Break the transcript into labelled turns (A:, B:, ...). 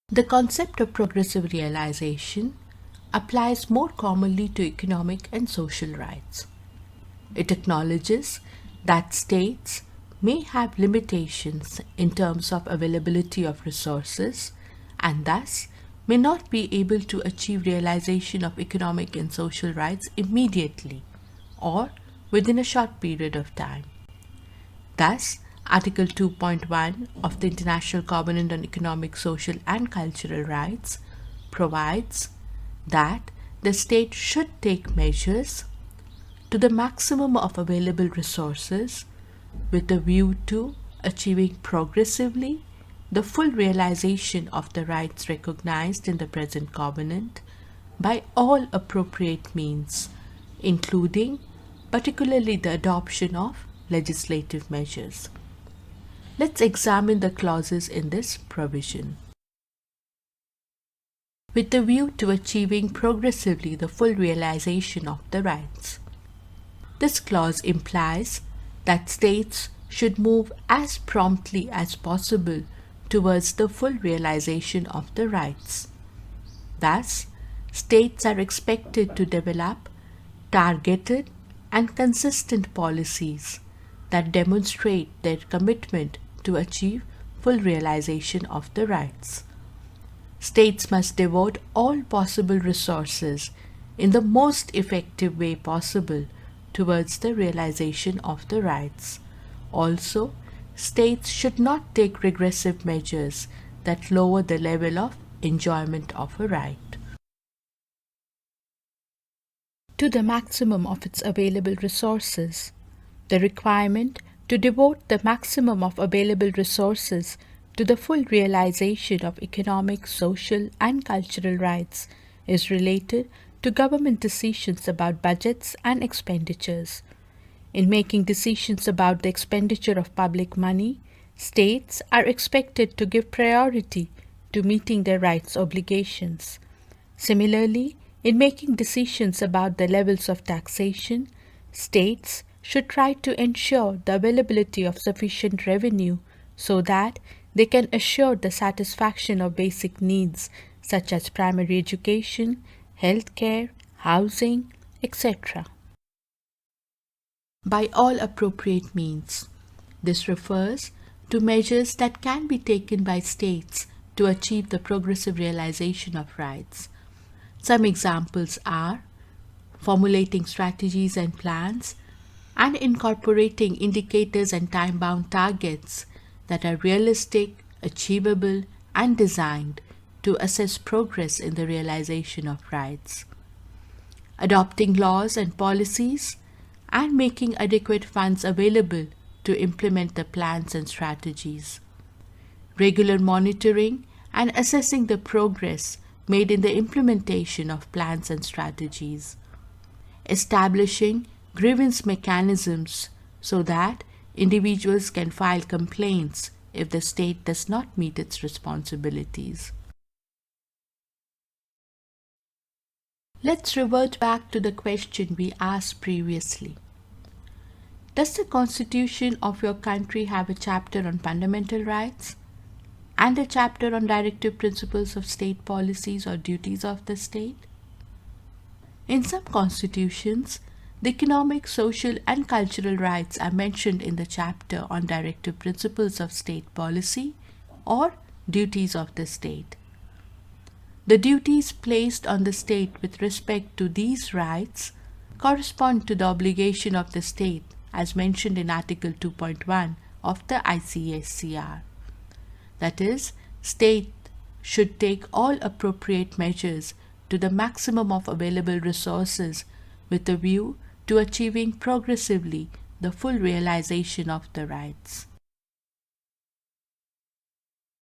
A: The concept of progressive realization applies more commonly to economic and social rights. It acknowledges that states may have limitations in terms of availability of resources and thus may not be able to achieve realization of economic and social rights immediately or within a short period of time. Thus, Article 2.1 of the International Covenant on Economic, Social and Cultural Rights provides that the state should take measures to the maximum of available resources with a view to achieving progressively the full realization of the rights recognized in the present covenant by all appropriate means, including particularly the adoption of legislative measures. Let's examine the clauses in this provision. With a view to achieving progressively the full realization of the rights. This clause implies that states should move as promptly as possible towards the full realization of the rights. Thus, states are expected to develop targeted and consistent policies that demonstrate their commitment to achieve full realization of the rights. States must devote all possible resources in the most effective way possible towards the realization of the rights. Also, states should not take regressive measures that lower the level of enjoyment of a right. To the maximum of its available resources, the requirement to devote the maximum of available resources to the full realization of economic, social, and cultural rights is related to government decisions about budgets and expenditures. In making decisions about the expenditure of public money, states are expected to give priority to meeting their rights obligations. Similarly, in making decisions about the levels of taxation, states should try to ensure the availability of sufficient revenue so that they can assure the satisfaction of basic needs such as primary education, health care, housing, etc. By all appropriate means, this refers to measures that can be taken by states to achieve the progressive realization of rights. Some examples are formulating strategies and plans and incorporating indicators and time-bound targets that are realistic, achievable, and designed to assess progress in the realization of rights. Adopting laws and policies and making adequate funds available to implement the plans and strategies. Regular monitoring and assessing the progress made in the implementation of plans and strategies. Establishing grievance mechanisms so that individuals can file complaints if the state does not meet its responsibilities. Let's revert back to the question we asked previously. Does the Constitution of your country have a chapter on fundamental rights and a chapter on directive principles of state policies or duties of the state? In some constitutions, the economic, social, and cultural rights are mentioned in the chapter on directive principles of state policy or duties of the state. The duties placed on the state with respect to these rights correspond to the obligation of the state as mentioned in Article 2.1 of the ICESCR. That is, state should take all appropriate measures to the maximum of available resources with a view to achieving progressively the full realization of the rights.